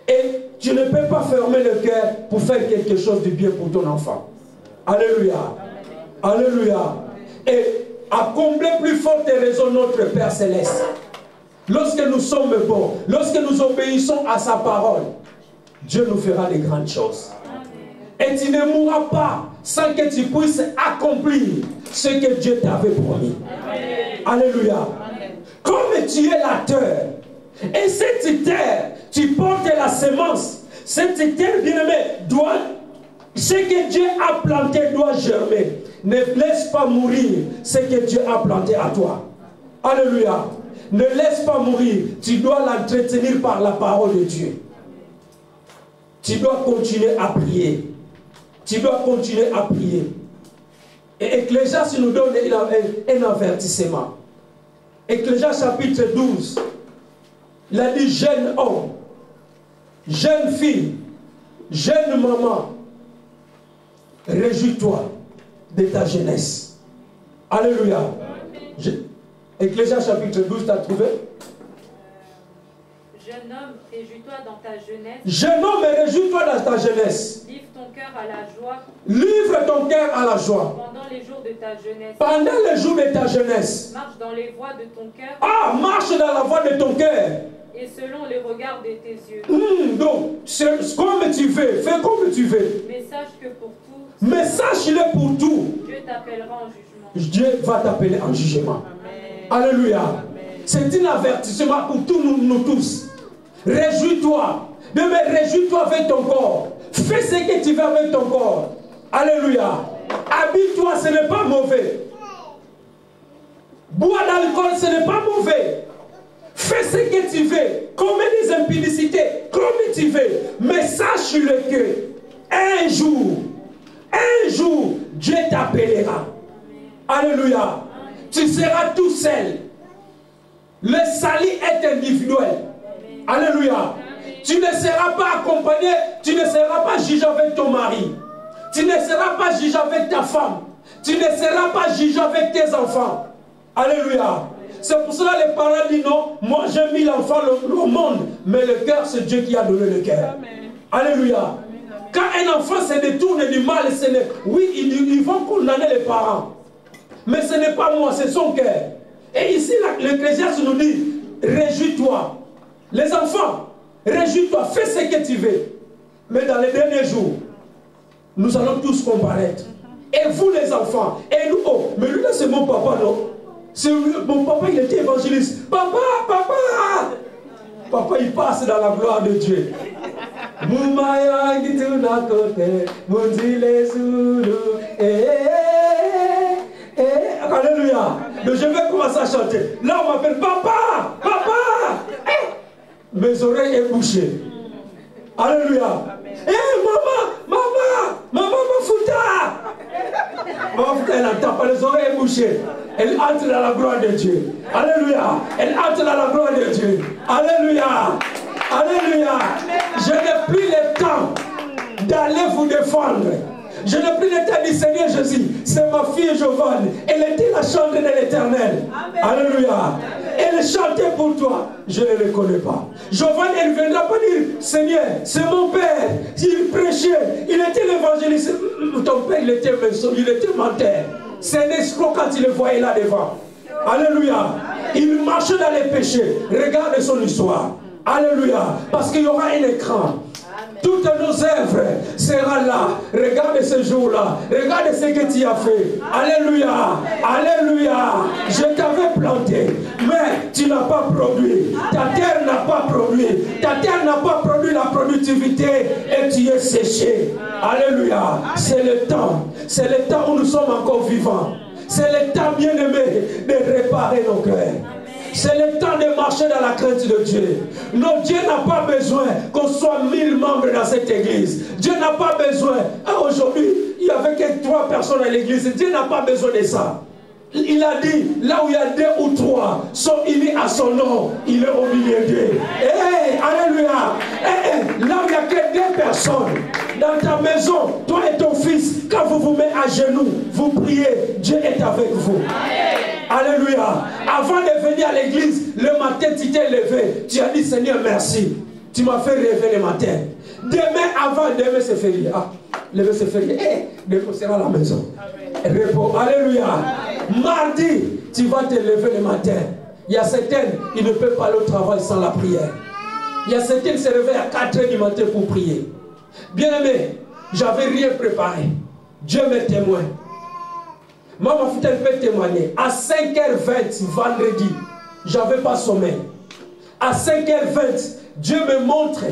Et tu ne peux pas fermer le cœur pour faire quelque chose de bien pour ton enfant. Alléluia. Alléluia. Et à combler plus forte raison notre Père Céleste. Lorsque nous sommes bons, lorsque nous obéissons à sa parole, Dieu nous fera de grandes choses. Et tu ne mourras pas sans que tu puisses accomplir ce que Dieu t'avait promis. Alléluia. Amen. Comme tu es la terre, et cette terre, tu portes la semence. Cette terre, bien-aimée, doit, ce que Dieu a planté doit germer. Ne laisse pas mourir ce que Dieu a planté à toi. Alléluia. Ne laisse pas mourir. Tu dois l'entretenir par la parole de Dieu. Tu dois continuer à prier. Tu dois continuer à prier. Et Ecclésiaste nous donne un avertissement. Ecclésiaste chapitre 12. Il a dit jeune homme, jeune fille, jeune maman, réjouis-toi de ta jeunesse. Alléluia. Ecclésiaste chapitre 12, tu as trouvé? Jeune homme, réjouis-toi dans ta jeunesse. Jeune homme, réjouis-toi dans ta jeunesse. Livre ton cœur à la joie. Livre ton cœur à la joie. Pendant les jours de ta jeunesse. Pendant les jours de ta jeunesse. Marche dans les voies de ton cœur. Ah, marche dans la voie de ton cœur. Et selon les regards de tes yeux. Donc, comme tu veux, fais comme tu veux. Mais sache que pour tout. Mais sache-le pour tout. Dieu t'appellera en jugement. Dieu va t'appeler en jugement. Amen. Alléluia. C'est un avertissement pour tous nous tous. Réjouis-toi. Mais réjouis-toi avec ton corps. Fais ce que tu veux avec ton corps. Alléluia. Habille-toi, ce n'est pas mauvais. Bois d'alcool, ce n'est pas mauvais. Fais ce que tu veux. Commets des impudicités, comme tu veux. Mais sache-le que un jour, Dieu t'appellera. Alléluia. Tu seras tout seul. Le salut est individuel. Alléluia. Tu ne seras pas accompagné, tu ne seras pas jugé avec ton mari. Tu ne seras pas jugé avec ta femme. Tu ne seras pas jugé avec tes enfants. Alléluia. C'est pour cela que les parents disent non, moi j'ai mis l'enfant au monde, mais le cœur, c'est Dieu qui a donné le cœur. Alléluia. Quand un enfant se détourne du mal, oui, ils vont condamner les parents. Mais ce n'est pas moi, c'est son cœur. Et ici, l'Ecclésiaste nous dit, réjouis-toi. Les enfants, réjouis-toi, fais ce que tu veux. Mais dans les derniers jours, nous allons tous comparaître. Et vous les enfants, et nous, oh, mais lui là c'est mon papa, non? Mon papa, il était évangéliste. Papa, papa! Papa, il passe dans la gloire de Dieu. Alléluia. Mais je vais commencer à chanter. Là, on m'appelle papa, papa. Mes oreilles sont bouchées. Alléluia. Eh, maman, Mafuta. Maman Mafuta, elle n'entend pas, les oreilles bouchées. Elle entre dans la gloire de Dieu. Alléluia. Elle entre dans la gloire de Dieu. Alléluia. Alléluia. Je n'ai plus le temps d'aller vous défendre. Je n'ai plus le temps du Seigneur Jésus. C'est ma fille Giovanni. Elle était la chanteuse de l'Éternel. Alléluia. Elle chantait pour toi. Je ne le connais pas. Giovanni, elle ne viendra pas dire, Seigneur, c'est mon père. Il prêchait. Il était l'évangéliste. Ton père, il était menteur. C'est un escroc quand il le voyait là devant. Alléluia. Il marchait dans les péchés. Regarde son histoire. Alléluia. Parce qu'il y aura un écran. Toutes nos œuvres seront là. Regarde ce jour-là. Regarde ce que tu as fait. Alléluia. Alléluia. Je t'avais planté, mais tu n'as pas produit. Ta terre n'a pas produit. Ta terre n'a pas produit la productivité et tu es séché. Alléluia. C'est le temps. C'est le temps où nous sommes encore vivants. C'est le temps, bien-aimé, de réparer nos cœurs. C'est le temps de marcher dans la crainte de Dieu. Non, Dieu n'a pas besoin qu'on soit 1000 membres dans cette église. Dieu n'a pas besoin. Aujourd'hui, il n'y avait que 3 personnes à l'église. Dieu n'a pas besoin de ça. Il a dit, là où il y a 2 ou 3 sont unis à son nom, il est au milieu d'eux. Hey, alléluia. Hey, là où il n'y a que 2 personnes, dans ta maison, toi et ton fils, quand vous vous mettez à genoux, vous priez, Dieu est avec vous. Alléluia. Avant de venir à l'église, le matin, tu t'es levé. Tu as dit, Seigneur, merci. Tu m'as fait rêver le matin. Demain c'est férié. Ah, demain c'est férié. Demain sera à la maison. Repos. Alléluia. Mardi, tu vas te lever le matin. Il y a certains, ils ne peuvent pas aller au travail sans la prière. Il y a certains qui se réveillent à 4 h du matin pour prier. Bien aimé, j'avais rien préparé. Dieu m'est témoin. Maman Fouta peut témoigner. À 5 h 20 vendredi, j'avais pas sommeil. À 5 h 20, Dieu me montre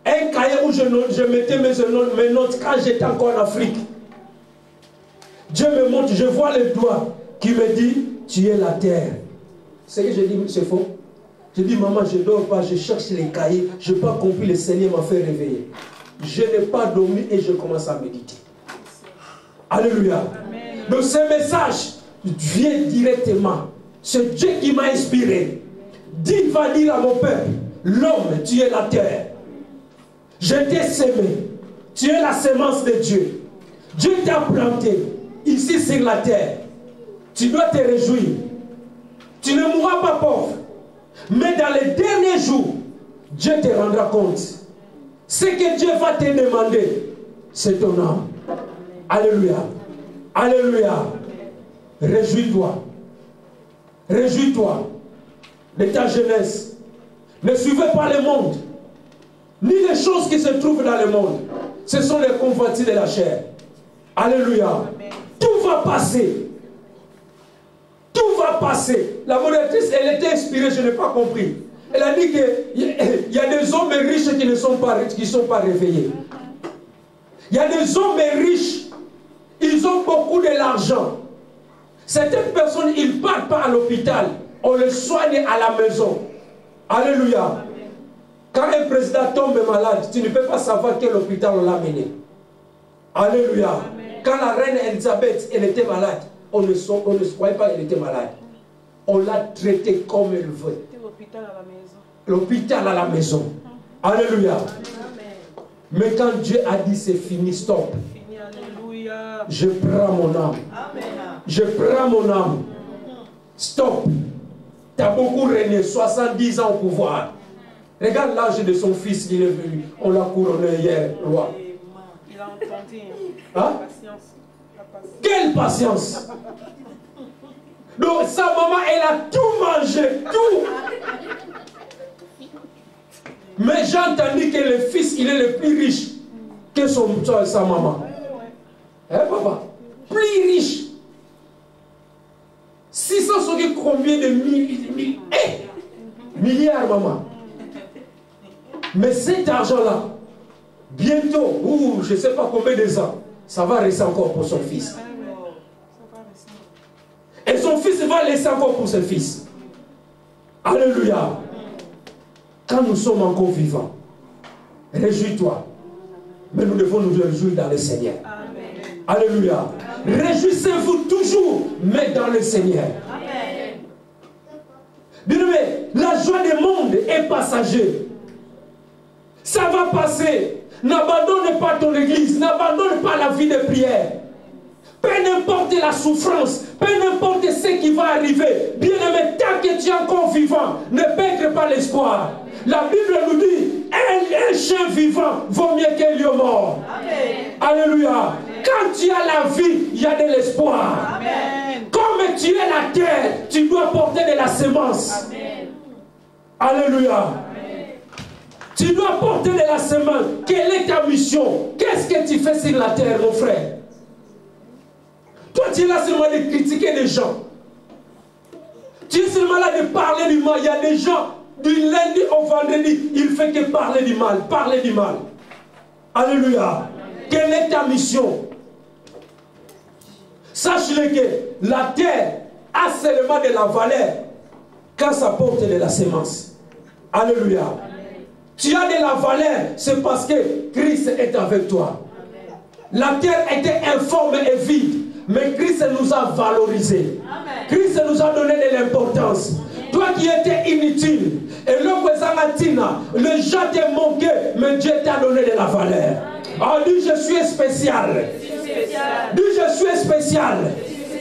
un cahier où je mettais mes notes quand j'étais encore en Afrique. Dieu me montre, je vois le doigt qui me dit, tu es la terre. C'est que je dis, c'est faux. Je dis, maman, je ne dors pas, je cherche les cahiers, je n'ai pas compris, le Seigneur m'a fait réveiller. Je n'ai pas dormi et je commence à méditer. Alléluia. Amen. Donc ce message vient directement. C'est Dieu qui m'a inspiré. Dis, va dire à mon peuple, l'homme, tu es la terre. Je t'ai sémé. Tu es la semence de Dieu. Dieu t'a planté ici sur la terre. Tu dois te réjouir. Tu ne mourras pas pauvre. Mais dans les derniers jours, Dieu te rendra compte. Ce que Dieu va te demander, c'est ton âme. Alléluia. Alléluia. Réjouis-toi. Réjouis-toi de ta jeunesse. Ne suivez pas le monde, ni les choses qui se trouvent dans le monde. Ce sont les convoitises de la chair. Alléluia. Amen. Tout va passer. Tout va passer. La modératrice, elle était inspirée, je n'ai pas compris. Elle a dit qu'il y a des hommes riches qui ne sont pas réveillés. Il y a des hommes riches, ils ont beaucoup de l'argent. Certaines personnes, ils ne partent pas à l'hôpital. On les soigne à la maison. Alléluia. Amen. Quand un président tombe malade, tu ne peux pas savoir quel hôpital on l'a mené. Alléluia. Amen. Quand la reine Elisabeth, elle était malade, on ne croyait pas qu'elle était malade. On l'a traitée comme elle veut. L'hôpital à la maison. L'hôpital à la maison. Alléluia. Amen. Mais quand Dieu a dit c'est fini, stop. Fini, alléluia. Je prends mon âme. Amen. Je prends mon âme. Stop. Tu as beaucoup régné, 70 ans au pouvoir. Regarde l'âge de son fils qui est venu. On l'a couronné hier, roi. Il a entendu. Hein? Quelle patience! Donc sa maman, elle a tout mangé, tout. Mais j'ai entendu que le fils, il est le plus riche que sa maman. Hein, papa? Plus riche. 600 combien de milliards, maman. Mais cet argent-là, bientôt, ou je ne sais pas combien de ans, ça va rester encore pour son fils. Et son fils va laisser encore pour son fils. Alléluia. Quand nous sommes encore vivants, Réjouis-toi. Mais nous devons nous réjouir dans le Seigneur. Amen. Alléluia. Réjouissez-vous toujours, mais dans le Seigneur. Amen. Bien-aimé, la joie du monde est passagère. Ça va passer. N'abandonne pas ton église. N'abandonne pas la vie de prière. Peu importe la souffrance, peu importe ce qui va arriver. Bien-aimé, tant que tu es encore vivant, ne perdre pas l'espoir. La Bible nous dit, un chien vivant vaut mieux qu'un lion mort. Amen. Alléluia. Amen. Quand tu as la vie, il y a de l'espoir. Amen. Comme tu es la terre, tu dois porter de la semence. Amen. Alléluia. Amen. Tu dois porter de la semence. Quelle est ta mission? Qu'est-ce que tu fais sur la terre, mon frère? Toi, tu es là seulement de critiquer les gens. Tu es seulement là de parler du mal. Il y a des gens, du lundi au vendredi, il ne fait que parler du mal. Parler du mal. Alléluia. Amen. Quelle est ta mission? Sache-le que la terre a seulement de la valeur quand ça porte de la semence. Alléluia. Amen. Tu as de la valeur, c'est parce que Christ est avec toi. Amen. La terre était informe et vide. Mais Christ nous a valorisés. Amen. Christ nous a donné de l'importance. Toi qui étais inutile, et le gens te manquaient, mais Dieu t'a donné de la valeur. Ah, dis je suis spécial. Dis je suis spécial.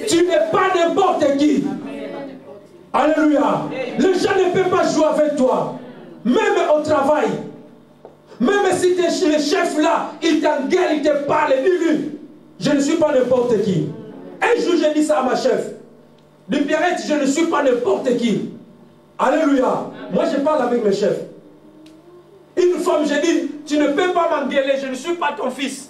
Tu n'es pas n'importe qui. Amen. Alléluia. Les gens ne peuvent pas jouer avec toi. Même au travail. Même si le chef là, il t'engueule, il te parle, dis-lui. Je ne suis pas n'importe qui. Un jour, j'ai dit ça à ma chef. De Pierrette, je ne suis pas n'importe qui. Alléluia. Amen. Moi, je parle avec mes chefs. Une femme, j'ai dit, tu ne peux pas m'engueuler, je ne suis pas ton fils.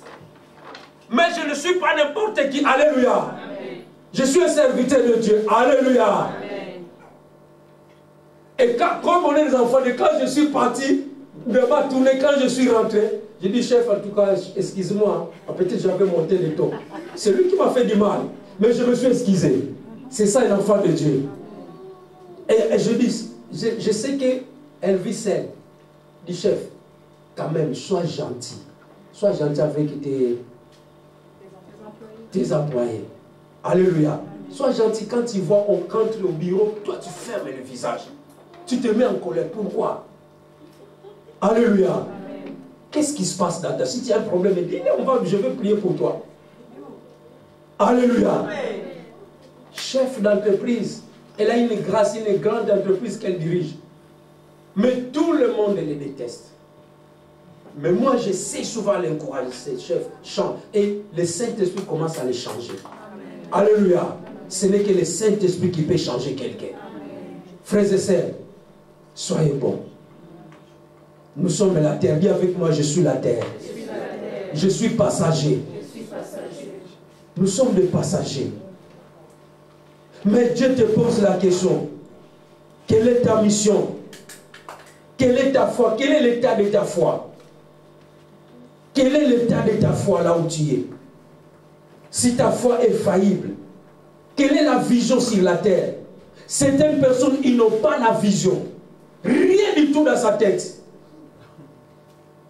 Mais je ne suis pas n'importe qui. Alléluia. Amen. Je suis un serviteur de Dieu. Alléluia. Amen. Et comme on est des enfants, et quand je suis parti de ma tournée, quand je suis rentré, j'ai dit, chef, en tout cas, excuse-moi, peut-être j'avais monté le ton. C'est lui qui m'a fait du mal, mais je me suis excusé. C'est ça, un enfant de Dieu. Et je dis, je sais qu'elle vit seule. Dis, chef, quand même, sois gentil. Sois gentil avec tes employés. Alléluia. Sois gentil quand tu vois, on entre au bureau, toi tu fermes le visage. Tu te mets en colère. Pourquoi? Alléluia. Qu'est-ce qui se passe là-dedans? Si tu as un problème, dis, je vais prier pour toi. Alléluia. Amen. Chef d'entreprise, elle a une grâce, une grande entreprise qu'elle dirige. Mais tout le monde les déteste. Mais moi, je sais souvent l'encourager, ces chefs chantent. Et le Saint-Esprit commence à les changer. Amen. Alléluia. Ce n'est que le Saint-Esprit qui peut changer quelqu'un. Frères et sœurs, soyez bons. Nous sommes la terre. Dis avec moi, je suis la terre. Je suis passager. Nous sommes des passagers. Mais Dieu te pose la question. Quelle est ta mission? Quelle est ta foi? Quel est l'état de ta foi? Quel est l'état de ta foi là où tu es? Si ta foi est faillible, quelle est la vision sur la terre? Certaines personnes, ils n'ont pas la vision. Rien du tout dans sa tête.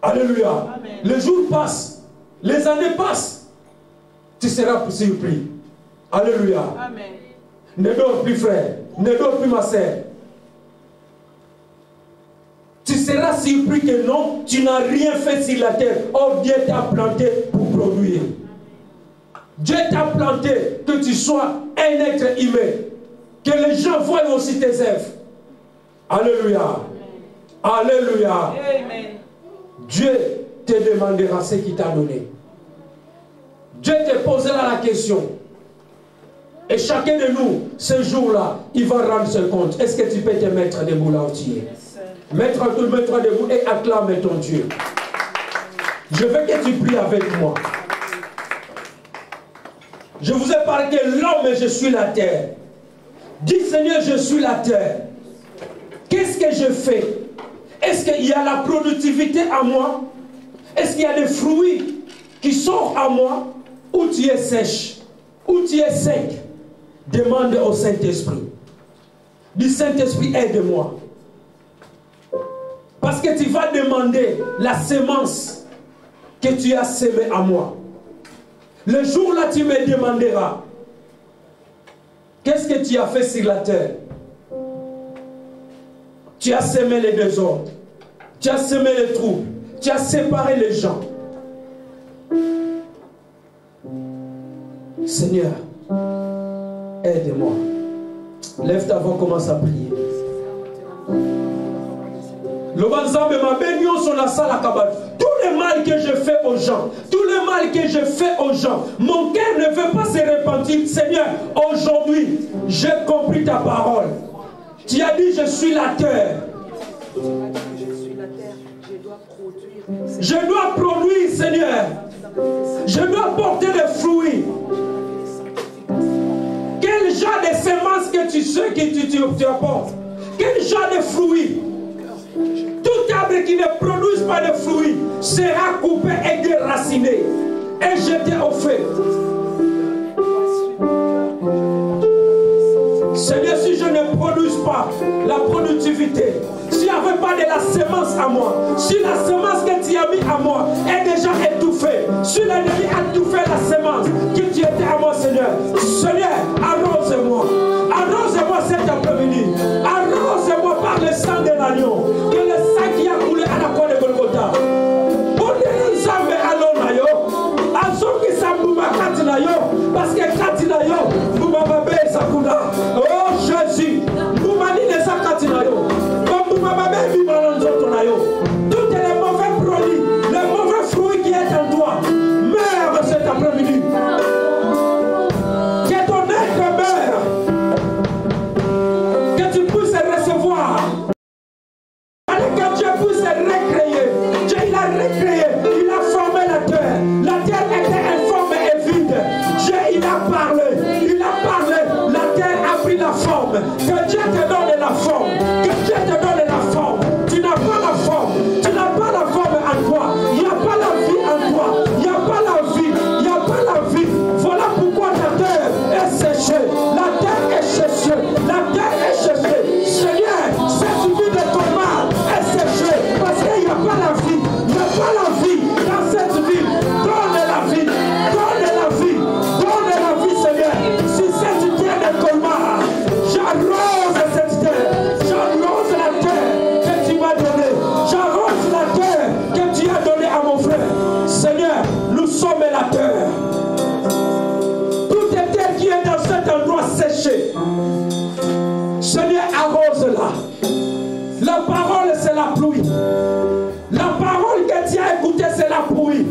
Alléluia. Amen. Les jours passent, les années passent. Tu seras surpris. Alléluia. Amen. Ne dors plus, frère. Ne dors plus, ma sœur. Tu seras surpris que non, tu n'as rien fait sur la terre. Oh, Dieu t'a planté pour produire. Dieu t'a planté que tu sois un être humain. Que les gens voient aussi tes œuvres. Alléluia. Amen. Alléluia. Amen. Dieu te demandera ce qu'il t'a donné. Dieu te posera la question. Et chacun de nous, ce jour-là, il va rendre ce compte. Est-ce que tu peux te mettre debout là où tu es? Mettre debout et acclame ton Dieu. Je veux que tu pries avec moi. Je vous ai parlé que l'homme, je suis la terre. Dis Seigneur, je suis la terre. Qu'est-ce que je fais? Est-ce qu'il y a la productivité à moi? Est-ce qu'il y a des fruits qui sortent à moi? Ou tu es sèche? Ou tu es sec? Demande au Saint-Esprit. Dis Saint-Esprit, aide-moi. Parce que tu vas demander la sémence que tu as sémée à moi. Le jour-là, tu me demanderas, qu'est-ce que tu as fait sur la terre? Tu as sémé les désordres. Tu as semé les troubles. Tu as séparé les gens. Seigneur, aide-moi. Lève ta voix, commence à prier. Tout le mal que je fais aux gens, tout le mal que je fais aux gens, mon cœur ne veut pas se repentir. Seigneur, aujourd'hui, j'ai compris ta parole. Tu as dit, je suis la terre. Je dois produire, Seigneur. Je dois porter des fruits. Quel genre de semences que tu sais que tu apportes? Quel genre de fruits? Tout arbre qui ne produit pas de fruits sera coupé et déraciné et jeté au feu. Seigneur, si je ne produis pas la productivité, s'il n'y avait pas de la semence à moi, si la semence que tu as mis à moi est déjà étouffée, si l'ennemi a étouffé la semence que tu étais à moi, Seigneur, Seigneur, arrose-moi. Arrose-moi cet après-midi. Arrose-moi par le sang de l'agneau. Que le sang qui a coulé à la croix de Golgotha. Pour dire Nzambe alona yo. Azoki sambuma katina yo. Parce que katina yo. Mbuma babe sakuna. Oh Jésus. Mbuma ni nesa katina yo. Mbuma babe bimana nzoto na yo. Tous les mauvais produits, les mauvais fruits qui est en toi, meurent cet après-midi. Que ton être meure. Que tu puisses recevoir. Que Dieu puisse recréer. Dieu il a recréé. Il a formé la terre. La terre était informe et vide. Dieu il a parlé. Il a parlé. La terre a pris la forme. Que Dieu te donne la forme. Que Dieu te donne la forme. Tu n'as pas la forme. Tu n'as pas la forme en toi. Il n'y a pas la vie en toi. Il n'y a pas la vie. Il n'y a pas la vie. Voilà pourquoi ta terre est séchée. La terre est séchée. La terre est séchée. Seigneur, cette vie de ton mal est séchée. Parce qu'il n'y a pas la vie. Il n'y a pas la vie dans cette vie. Donne la vie. Donne la vie. Donne la vie, Seigneur. Si cette terre de colmar, j'arrose cette terre. J'arrose la terre que tu m'as donnée. J'arrose la terre que tu as donnée à mon frère. Seigneur, nous sommes la terre. Toute terre qui est dans cet endroit séché, Seigneur, arrose-la. La parole, c'est la pluie. La parole que tu as écoutée, c'est la pluie.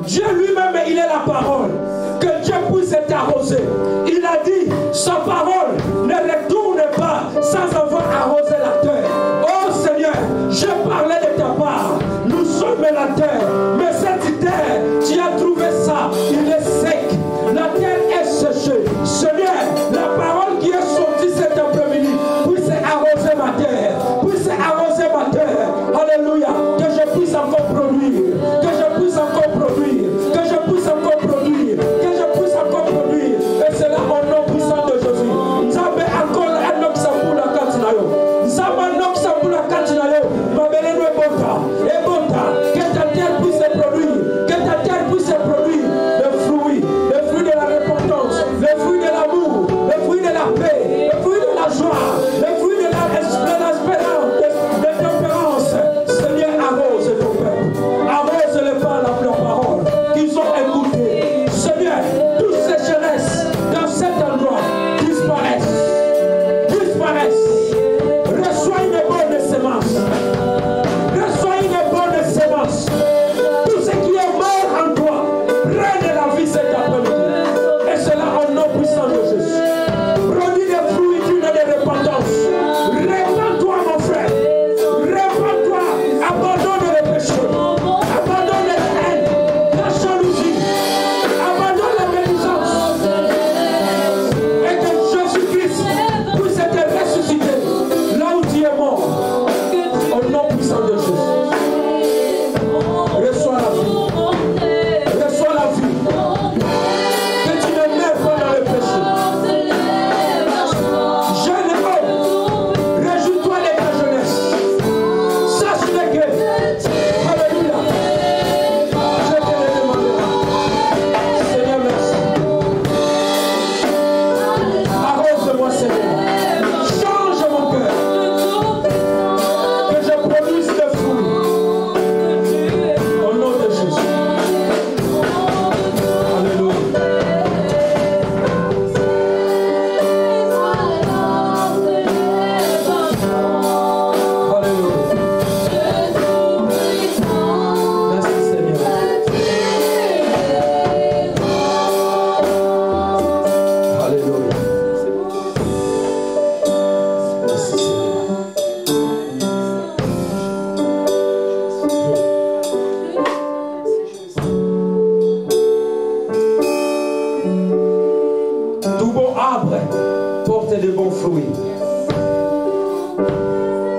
Dieu lui-même, il est la parole. Que Dieu puisse t'arroser. Il a dit, sa parole ne retourne pas sans avoir arrosé la terre. Oh Seigneur, je parlais de ta part. Nous sommes la terre. Mais cette terre, tu as trouvé ça. Il est sec. La terre est séchée. Seigneur, la parole qui est sortie cet après-midi puisse arroser ma terre. Puisse arroser ma terre. Alléluia. Que je puisse encore produire. Que je puisse encore produire. Que je puisse encore produire. Que je puisse encore produire. Et c'est là au nom puissant de Jésus. Nous avons encore la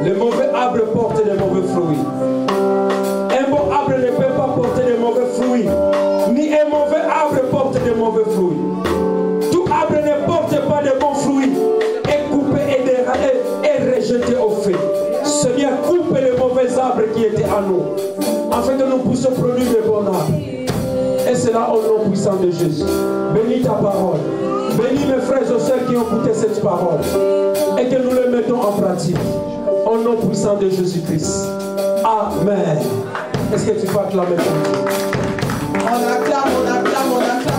Les mauvais arbres portent des mauvais fruits. Un bon arbre ne peut pas porter de mauvais fruits. Ni un mauvais arbre porte de mauvais fruits. Tout arbre ne porte pas de bons fruits. Est coupé et dérangé et rejeté au feu. Seigneur, coupe les mauvais arbres qui étaient à nous, afin que nous puissions produire de bons arbres. Et c'est là au nom puissant de Jésus. Bénis ta parole. Bénis mes frères et sœurs qui ont écouté cette parole. Et que nous le mettons en pratique. Au nom puissant de Jésus-Christ. Amen. Est-ce que tu peux acclamer? On acclame, on acclame, on acclame.